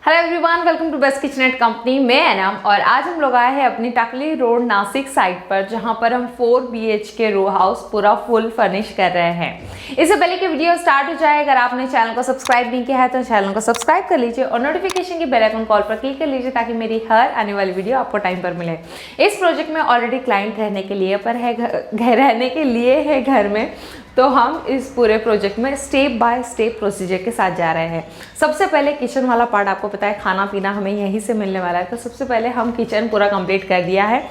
Hello everyone, welcome to best kitchen at company. मैं एनम और आज हम लोग आए हैं अपनी टाकली रोड नासिक साइट पर, जहां पर हम 4 BHK रो हाउस पूरा फुल फर्निश कर रहे हैं। इससे पहले कि वीडियो स्टार्ट हो जाए, अगर आपने चैनल को सब्सक्राइब नहीं किया है तो चैनल को सब्सक्राइब कर लीजिए और नोटिफिकेशन की बेल आइकन कॉल पर क्लिक कर लीजिए ताकि मेरी हर आने वाली वीडियो आपको टाइम पर मिले। इस प्रोजेक्ट में ऑलरेडी क्लाइंट रहने के लिए है घर में, तो हम इस पूरे प्रोजेक्ट में स्टेप बाय स्टेप प्रोसीजर के साथ जा रहे हैं। सबसे पहले किचन वाला पार्ट, आपको पता है खाना पीना हमें यहीं से मिलने वाला है, तो सबसे पहले हम किचन पूरा कंप्लीट कर दिया है।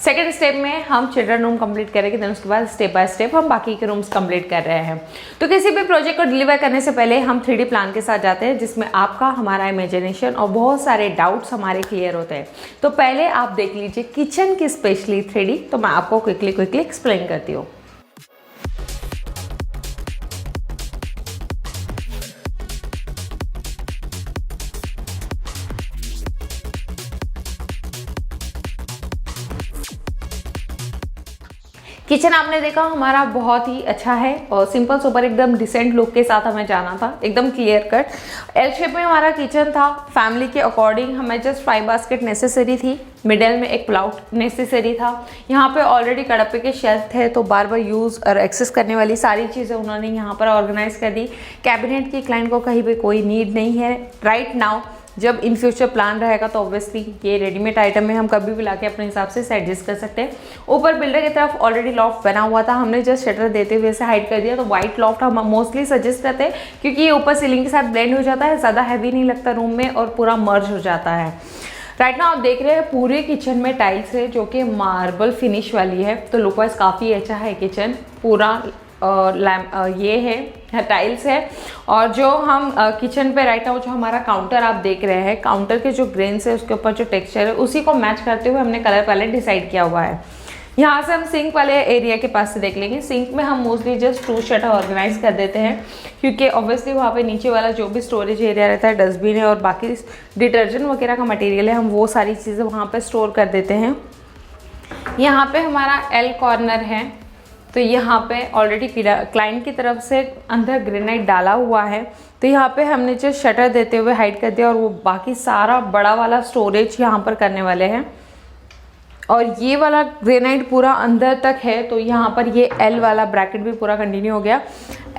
सेकेंड स्टेप में हम चिल्ड्रन रूम कंप्लीट करेंगे, देन उसके बाद स्टेप बाय स्टेप हम बाकी के रूम्स कंप्लीट कर रहे हैं। तो किसी भी प्रोजेक्ट को डिलीवर करने से पहले हम 3D प्लान के साथ जाते हैं, जिसमें आपका, हमारा इमेजिनेशन और बहुत सारे डाउट्स हमारे क्लियर होते हैं। तो पहले आप देख लीजिए किचन की स्पेशली 3D, तो मैं आपको क्विकली एक्सप्लेन करती हूँ। किचन आपने देखा हमारा बहुत ही अच्छा है और सिंपल सुपर एकदम डिसेंट लुक के साथ हमें जाना था, एकदम क्लियर कट एल शेप में हमारा किचन था। फैमिली के अकॉर्डिंग हमें जस्ट 5 बास्केट नेसेसरी थी, मिडल में एक पुलाउट नेसेसरी था। यहाँ पे ऑलरेडी कड़प्पे के शेल्फ थे, तो बार बार यूज़ और एक्सेस करने वाली सारी चीज़ें उन्होंने यहाँ पर ऑर्गेनाइज कर दी। कैबिनेट की क्लाइंट को कहीं पर कोई नीड नहीं है राइट नाउ। जब इन फ्यूचर प्लान रहेगा तो ऑब्वियसली ये रेडीमेड आइटम में हम कभी भी लाके अपने हिसाब से एडजस्ट कर सकते हैं। ऊपर बिल्डर की तरफ ऑलरेडी लॉफ्ट बना हुआ था, हमने जस्ट शटर देते हुए से हाइड कर दिया। तो वाइट लॉफ्ट हम मोस्टली सजेस्ट करते हैं क्योंकि ये ऊपर सीलिंग के साथ ब्लेंड हो जाता है, ज़्यादा हैवी नहीं लगता रूम में और पूरा मर्ज हो जाता है। राइट नाउ आप देख रहे हैं पूरे किचन में टाइल्स है जो कि मार्बल फिनिश वाली है, तो लुक वाइज काफ़ी अच्छा है किचन। पूरा ये है टाइल्स है। और जो हम किचन पे राइट नाउ जो हमारा काउंटर आप देख रहे हैं, काउंटर के जो ग्रेन्स है उसके ऊपर जो टेक्सचर है उसी को मैच करते हुए हमने कलर पैलेट डिसाइड किया हुआ है। यहाँ से हम सिंक वाले एरिया के पास से देख लेंगे। सिंक में हम मोस्टली जस्ट 2 शटर ऑर्गेनाइज कर देते हैं क्योंकि ऑब्वियसली वहाँ पे नीचे वाला जो भी स्टोरेज एरिया रहता है, डस्टबिन है और बाकी डिटर्जेंट वगैरह का मटेरियल है, हम वो सारी चीज़ें वहाँ पर स्टोर कर देते हैं। यहाँ पे हमारा एल कॉर्नर है, तो यहाँ पे ऑलरेडी क्लाइंट की तरफ से अंदर ग्रेनाइट डाला हुआ है, तो यहाँ पे हमने जो शटर देते हुए हाइड कर दिया और वो बाकी सारा बड़ा वाला स्टोरेज यहाँ पर करने वाले हैं। और ये वाला ग्रेनाइट पूरा अंदर तक है, तो यहाँ पर ये एल वाला ब्रैकेट भी पूरा कंटिन्यू हो गया।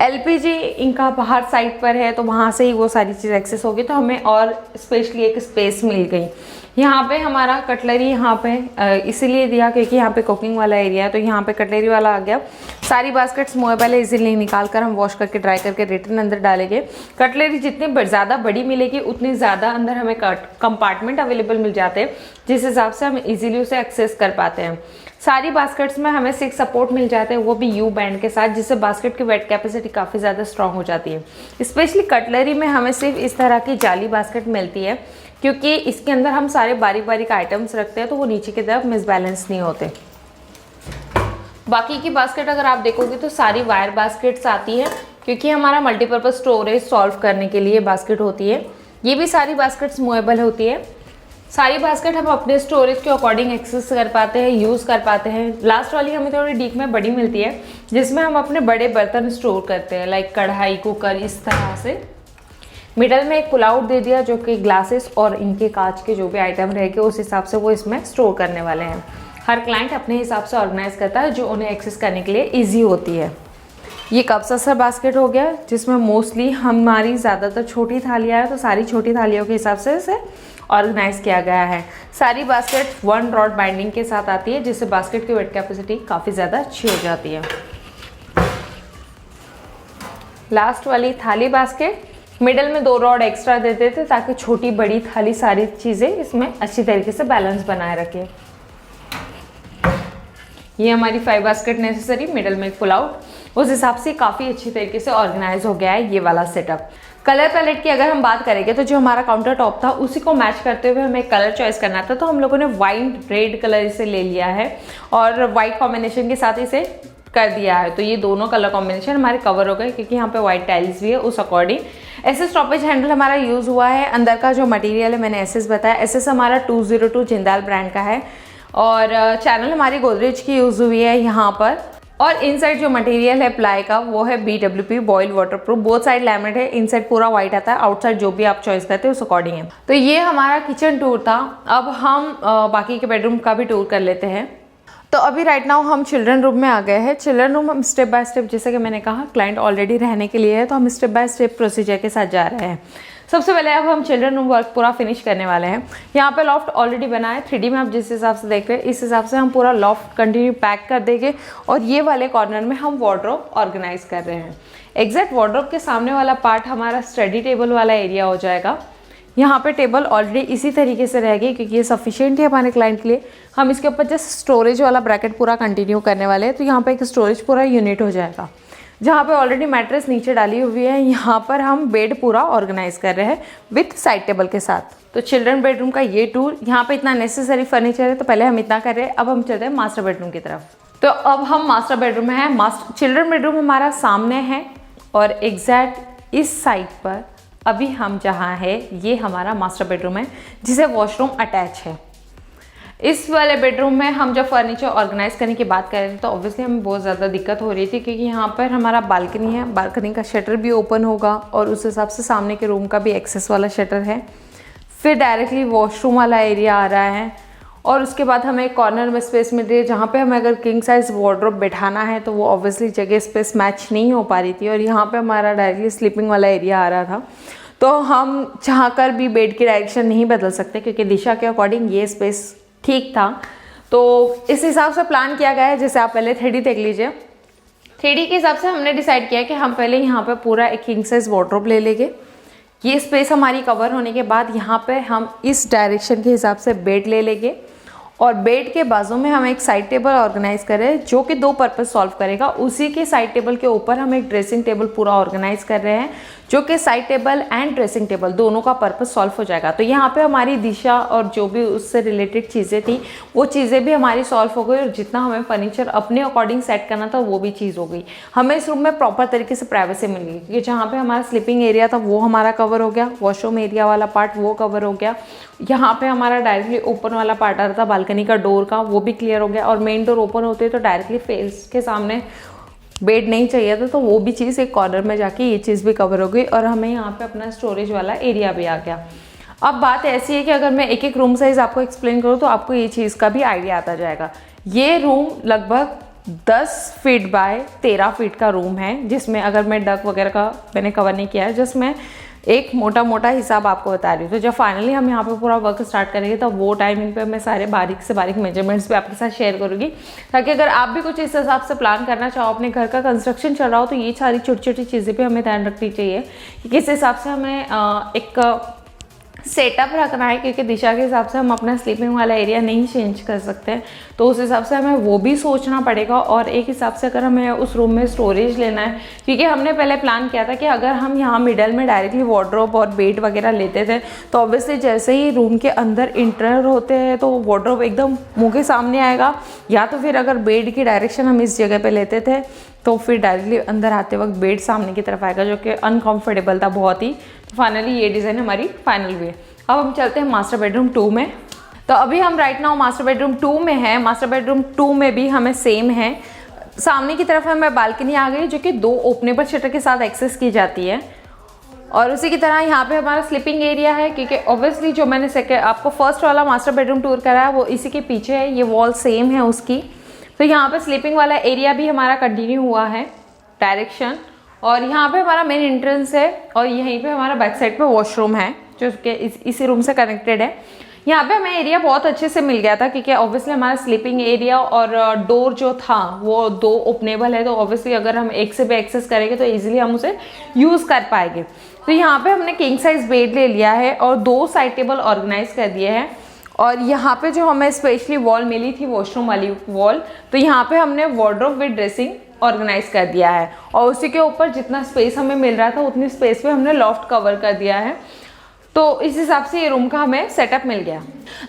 LPG इनका बाहर साइड पर है, तो वहाँ से ही वो सारी चीज़ एक्सेस होगी, तो हमें और स्पेशली एक स्पेस मिल गई। यहाँ पे हमारा कटलरी यहाँ पे इसीलिए दिया क्योंकि यहाँ पे कुकिंग वाला एरिया है, तो यहाँ पे कटलरी वाला आ गया। सारी बास्केट्स मूवेबल है, इजीली निकाल कर हम वॉश करके ड्राई करके रिटर्न अंदर डालेंगे। कटलरी जितनी ज़्यादा बड़ी मिलेगी उतनी ज़्यादा अंदर हमें कंपार्टमेंट अवेलेबल मिल जाते हैं, जिस हिसाब से हम इजीली उसे एक्सेस कर पाते हैं। सारी बास्केट्स में हमें 6 सपोर्ट मिल जाते हैं, वो भी यू बैंड के साथ, जिससे बास्केट की वेट कैपेसिटी काफ़ी ज़्यादा स्ट्रांग हो जाती है। स्पेशली कटलरी में हमें सिर्फ इस तरह की जाली बास्केट मिलती है क्योंकि इसके अंदर हम सारे बारीक बारीक आइटम्स रखते हैं, तो वो नीचे की तरफ मिसबैलेंस नहीं होते। बाकी की बास्केट अगर आप देखोगे तो सारी वायर बास्केट्स आती है क्योंकि हमारा मल्टीपर्पज़ स्टोरेज सॉल्व करने के लिए बास्केट होती है। ये भी सारी बास्केट्स मूवेबल होती है। सारी बास्केट हम अपने स्टोरेज के अकॉर्डिंग एक्सेस कर पाते हैं, यूज़ कर पाते हैं। लास्ट वाली हमें थोड़ी डीप में बड़ी मिलती है, जिसमें हम अपने बड़े बर्तन स्टोर करते हैं, लाइक कढ़ाई, कुकर, इस तरह से। मिडल में एक पुलाउट दे दिया जो कि ग्लासेस और इनके कांच के जो भी आइटम रहेंगे उस हिसाब से वो इसमें स्टोर करने वाले हैं। हर क्लाइंट अपने हिसाब से ऑर्गेनाइज करता है जो उन्हें एक्सेस करने के लिए ईजी होती है। ये कप ससर बास्केट हो गया, जिसमें मोस्टली हमारी ज़्यादातर छोटी थालियाँ है, तो सारी छोटी थालियों के हिसाब से इसे ऑर्गेनाइज किया गया है। सारी बास्केट 1 रॉड बाइंडिंग के साथ आती है, जिससे बास्केट की वेट कैपेसिटी काफ़ी ज़्यादा अच्छी हो जाती है। लास्ट वाली थाली बास्केट मिडल में 2 रॉड एक्स्ट्रा देते थे ताकि छोटी बड़ी थाली सारी चीज़ें इसमें अच्छी तरीके से बैलेंस बनाए रखें। ये हमारी 5 बास्केट नेसेसरी, मिडल में एक पुलाउट, उस हिसाब से काफ़ी अच्छी तरीके से ऑर्गेनाइज हो गया है ये वाला सेटअप। कलर पैलेट की अगर हम बात करेंगे तो जो हमारा काउंटर टॉप था उसी को मैच करते हुए हमें कलर चॉइस करना था, तो हम लोगों ने वाइट रेड कलर इसे ले लिया है और वाइट कॉम्बिनेशन के साथ इसे कर दिया है। तो ये दोनों कलर कॉम्बिनेशन हमारे कवर हो गए क्योंकि यहाँ पे वाइट टाइल्स भी है, उस अकॉर्डिंग। एसएस स्टॉपेज हैंडल हमारा यूज़ हुआ है। अंदर का जो मटेरियल है मैंने एसएस बताया, एसएस हमारा 202 जिंदाल ब्रांड का है और चैनल हमारी गोदरेज की यूज़ हुई है यहाँ पर। और इनसाइड जो मटेरियल है प्लाई का वो है BWP boil waterproof, both side laminate है, इनसाइड पूरा व्हाइट आता है, आउटसाइड जो भी आप चॉइस करते हैं उस अकॉर्डिंग है। तो ये हमारा किचन टूर था। अब हम बाकी के बेडरूम का भी टूर कर लेते हैं। तो अभी राइट नाउ हम चिल्ड्रन रूम में आ गए हैं। चिल्ड्रन रूम हम स्टेप बाय स्टेप, जैसे कि मैंने कहा क्लाइंट ऑलरेडी रहने के लिए है, तो हम स्टेप बाय स्टेप प्रोसीजर के साथ जा रहे हैं। सबसे पहले अब हम चिल्ड्रन रूम वर्क पूरा फिनिश करने वाले हैं। यहाँ पे लॉफ्ट ऑलरेडी बना है, 3D में आप जिस हिसाब से देख रहे हैं इस हिसाब से हम पूरा लॉफ्ट कंटिन्यू पैक कर देंगे। और ये वाले कॉर्नर में हम वार्डरोब ऑर्गेनाइज कर रहे हैं। एग्जैक्ट वार्डरोब के सामने वाला पार्ट हमारा स्टडी टेबल वाला एरिया हो जाएगा। यहाँ पे टेबल ऑलरेडी इसी तरीके से रहेगी क्योंकि ये सफिशिएंट है हमारे क्लाइंट के लिए। हम इसके ऊपर जस्ट स्टोरेज वाला ब्रैकेट पूरा कंटिन्यू करने वाले हैं। तो यहाँ पे एक स्टोरेज पूरा यूनिट हो जाएगा। जहाँ पे ऑलरेडी मैट्रेस नीचे डाली हुई है, यहाँ पर हम बेड पूरा ऑर्गेनाइज कर रहे हैं विथ साइड टेबल के साथ। तो चिल्ड्रन बेडरूम का ये टूर, यहाँ पे इतना नेसेसरी फर्नीचर है तो पहले हम इतना कर रहे हैं। अब हम चलते हैं मास्टर बेडरूम की तरफ। तो अब हम मास्टर बेडरूम में हैं। चिल्ड्रन बेडरूम हमारा सामने है और एग्जैक्ट इस साइड पर अभी हम जहाँ है ये हमारा मास्टर बेडरूम है जिसे वॉशरूम अटैच है। इस वाले बेडरूम में हम जब फर्नीचर ऑर्गेनाइज करने की बात कर रहे थे तो ऑब्वियसली हमें बहुत ज़्यादा दिक्कत हो रही थी क्योंकि यहाँ पर हमारा बालकनी है, बालकनी का शटर भी ओपन होगा और उस हिसाब से सामने के रूम का भी एक्सेस वाला शटर है। फिर डायरेक्टली वॉशरूम वाला एरिया आ रहा है और उसके बाद हमें एक कॉर्नर में स्पेस मिल रही है जहाँ पे हमें अगर किंग साइज वार्डरोब बैठाना है तो वो ऑब्वियसली जगह स्पेस मैच नहीं हो पा रही थी। और यहाँ पे हमारा डायरेक्टली स्लीपिंग वाला एरिया आ रहा था। तो हम चाह कर भी बेड की डायरेक्शन नहीं बदल सकते क्योंकि दिशा के अकॉर्डिंग ये स्पेस ठीक था। तो इस हिसाब से प्लान किया गया है। जैसे आप पहले 3D देख लीजिए। 3D के हिसाब से हमने डिसाइड किया कि हम पहले यहाँ पे पूरा एक किंग साइज वार्डरोब ले लेंगे। ये स्पेस हमारी कवर होने के बाद यहाँ पे हम इस डायरेक्शन के हिसाब से बेड ले लेंगे और बेड के बाजू में हम एक साइड टेबल ऑर्गेनाइज करें जो कि 2 पर्पस सॉल्व करेगा। उसी के साइड टेबल के ऊपर हम एक ड्रेसिंग टेबल पूरा ऑर्गेनाइज कर रहे हैं जो कि side table and dressing table दोनों का पर्पस सॉल्व हो जाएगा। तो यहाँ पे हमारी दिशा और जो भी उससे रिलेटेड चीज़ें थी वो चीज़ें भी हमारी सॉल्व हो गई और जितना हमें फर्नीचर अपने अकॉर्डिंग सेट करना था वो भी चीज़ हो गई। हमें इस रूम में प्रॉपर तरीके से प्राइवेसी मिल गई क्योंकि जहाँ पे हमारा स्लीपिंग एरिया था वो हमारा कवर हो गया, वॉशरूम एरिया वाला पार्ट वो कवर हो गया, यहाँ पे हमारा डायरेक्टली ओपन वाला पार्ट आ रहा था बालकनी का डोर का वो भी क्लियर हो गया और मेन डोर ओपन होते तो डायरेक्टली फेस के सामने बेड नहीं चाहिए था तो वो भी चीज़ एक कॉर्नर में जाके ये चीज़ भी कवर हो गई और हमें यहाँ पे अपना स्टोरेज वाला एरिया भी आ गया। अब बात ऐसी है कि अगर मैं एक एक रूम साइज आपको एक्सप्लेन करूँ तो आपको ये चीज़ का भी आइडिया आता जाएगा। ये रूम लगभग 10 फीट बाय 13 फीट का रूम है जिसमें अगर मैं डक वगैरह का मैंने कवर नहीं किया है, जिसमें एक मोटा मोटा हिसाब आपको बता रही हूँ। तो जब फाइनली हम यहाँ पे पूरा वर्क स्टार्ट करेंगे तो वो टाइमिंग पे मैं सारे बारीक से बारीक मेजरमेंट्स भी आपके साथ शेयर करूँगी ताकि अगर आप भी कुछ इस हिसाब से प्लान करना चाहो, अपने घर का कंस्ट्रक्शन चल रहा हो तो ये सारी छोटी छोटी चीज़ें भी हमें ध्यान रखनी चाहिए कि किस हिसाब से हमें एक सेटअप रखना है क्योंकि दिशा के हिसाब से हम अपना स्लीपिंग वाला एरिया नहीं चेंज कर सकते हैं। तो उस हिसाब से हमें वो भी सोचना पड़ेगा और एक हिसाब से अगर हमें उस रूम में स्टोरेज लेना है क्योंकि हमने पहले प्लान किया था कि अगर हम यहाँ मिडल में डायरेक्टली वार्डरोब और बेड वगैरह लेते थे तो ऑब्वियसली जैसे ही रूम के अंदर इंटर होते हैं तो वार्डरोब एकदम मुँह के सामने आएगा, या तो फिर अगर बेड की डायरेक्शन हम इस जगह पर लेते थे तो फिर डायरेक्टली अंदर आते वक्त बेड सामने की तरफ आएगा जो कि अनकंफर्टेबल था बहुत ही। फाइनली ये डिज़ाइन हमारी फाइनल हुई है। अब हम चलते हैं मास्टर बेडरूम 2 में। तो अभी हम राइट नाउ मास्टर बेडरूम 2 में हैं। मास्टर बेडरूम 2 में भी हमें सेम है। सामने की तरफ हमें बालकनी आ गई जो कि 2 ओपनेबल शटर के साथ एक्सेस की जाती है और उसी की तरह यहाँ पे हमारा स्लीपिंग एरिया है क्योंकि ऑब्वियसली जो मैंने आपको फर्स्ट वाला मास्टर बेडरूम टूर कराया वो इसी के पीछे है, ये वॉल सेम है उसकी। तो यहाँ पे स्लीपिंग वाला एरिया भी हमारा कंटिन्यू हुआ है डायरेक्शन और यहाँ पे हमारा मेन एंट्रेंस है और यहीं पे हमारा बैक साइड पे वॉशरूम है जो कि इसी रूम से कनेक्टेड है। यहाँ पे हमें एरिया बहुत अच्छे से मिल गया था क्योंकि ऑब्वियसली हमारा स्लीपिंग एरिया और डोर जो था वो 2 ओपनेबल है तो ऑब्वियसली अगर हम एक से भी एक्सेस करेंगे तो इजीली हम उसे यूज़ कर पाएंगे। तो यहाँ पे हमने किंग साइज बेड ले लिया है और 2 साइड टेबल ऑर्गेनाइज कर दिए हैं और यहाँ पे जो हमें स्पेशली वॉल मिली थी वॉशरूम वाली वॉल, तो यहाँ पे हमने वार्डरोब विद ड्रेसिंग ऑर्गेनाइज कर दिया है और उसी के ऊपर जितना स्पेस हमें मिल रहा था उतनी स्पेस पे हमने लॉफ्ट कवर कर दिया है। तो इस हिसाब से ये रूम का हमें सेटअप मिल गया।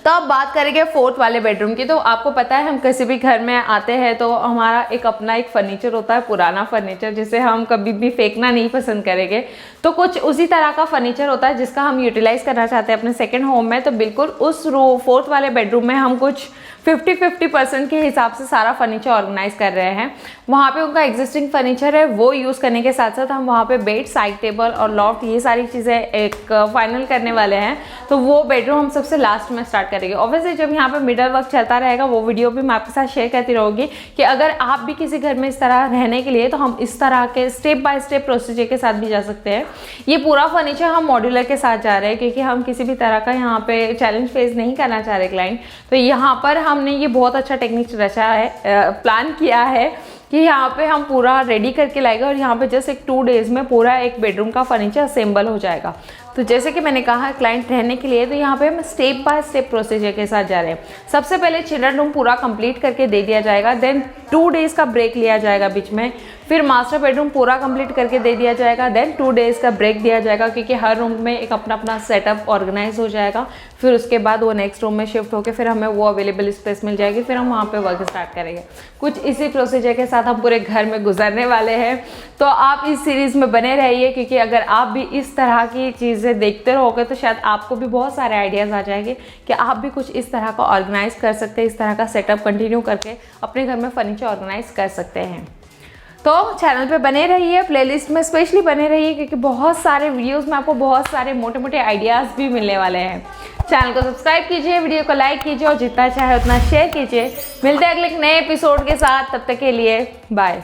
तो अब बात करेंगे फोर्थ वाले बेडरूम की। तो आपको पता है हम किसी भी घर में आते हैं तो हमारा एक अपना एक फर्नीचर होता है, पुराना फर्नीचर, जिसे हम कभी भी फेंकना नहीं पसंद करेंगे। तो कुछ उसी तरह का फर्नीचर होता है जिसका हम यूटिलाइज करना चाहते हैं अपने सेकंड होम में। तो बिल्कुल उस फोर्थ वाले बेडरूम में हम कुछ 50-50% के हिसाब से सारा फर्नीचर ऑर्गेनाइज कर रहे हैं। वहाँ पे उनका एग्जिस्टिंग फर्नीचर है वो यूज़ करने के साथ साथ हम वहाँ पे बेड, साइड टेबल और लॉफ्ट ये सारी चीज़ें एक फाइनल करने वाले हैं। तो वो बेडरूम हम सबसे लास्ट में स्टार्ट करेंगे। ऑब्वियसली जब यहाँ पे मिडल वर्क चलता रहेगा वो वीडियो भी मैं आपके साथ शेयर करती रहूँगी कि अगर आप भी किसी घर में इस तरह रहने के लिए तो हम इस तरह के स्टेप बाय स्टेप प्रोसीजर के साथ भी जा सकते हैं। ये पूरा फर्नीचर हम मॉड्यूलर के साथ जा रहे हैं क्योंकि हम किसी भी तरह का यहाँ पे चैलेंज फेस नहीं करना चाह रहे क्लाइंट। तो यहाँ पर हमने ये बहुत अच्छा टेक्निक रचा है, प्लान किया है कि यहाँ पे हम पूरा रेडी करके लाएगा और यहाँ पे जस्ट एक 2 डेज में पूरा एक बेडरूम का फर्नीचर असेंबल हो जाएगा। तो जैसे कि मैंने कहा क्लाइंट रहने के लिए, तो यहाँ पे हम स्टेप बाय स्टेप प्रोसीजर के साथ जा रहे हैं। सबसे पहले चिल्ड्रन रूम पूरा कंप्लीट करके दे दिया जाएगा, देन 2 डेज का ब्रेक लिया जाएगा बीच में। फिर मास्टर बेडरूम पूरा कंप्लीट करके दे दिया जाएगा, देन 2 डेज का ब्रेक दिया जाएगा क्योंकि हर रूम में एक अपना अपना सेटअप ऑर्गेनाइज हो जाएगा। फिर उसके बाद वो नेक्स्ट रूम में शिफ्ट होकर फिर हमें वो अवेलेबल स्पेस मिल जाएगी, फिर हम वहाँ पे वर्क स्टार्ट करेंगे। कुछ इसी प्रोसीजर के साथ हम पूरे घर में गुजरने वाले हैं। तो आप इस सीरीज़ में बने रहिए क्योंकि अगर आप भी इस तरह की चीज़ें देखते रहोगे तो शायद आपको भी बहुत सारे आइडियाज़ आ जाएंगे कि आप भी कुछ इस तरह का ऑर्गेनाइज कर सकते हैं, इस तरह का सेटअप कंटिन्यू करके अपने घर में फर्नीचर ऑर्गेनाइज कर सकते हैं। तो चैनल पे बने रहिए, प्लेलिस्ट में स्पेशली बने रहिए क्योंकि बहुत सारे वीडियोस में आपको बहुत सारे मोटे मोटे आइडियाज़ भी मिलने वाले हैं। चैनल को सब्सक्राइब कीजिए, वीडियो को लाइक कीजिए और जितना चाहे उतना शेयर कीजिए। मिलते हैं अगले नए एपिसोड के साथ, तब तक के लिए बाय।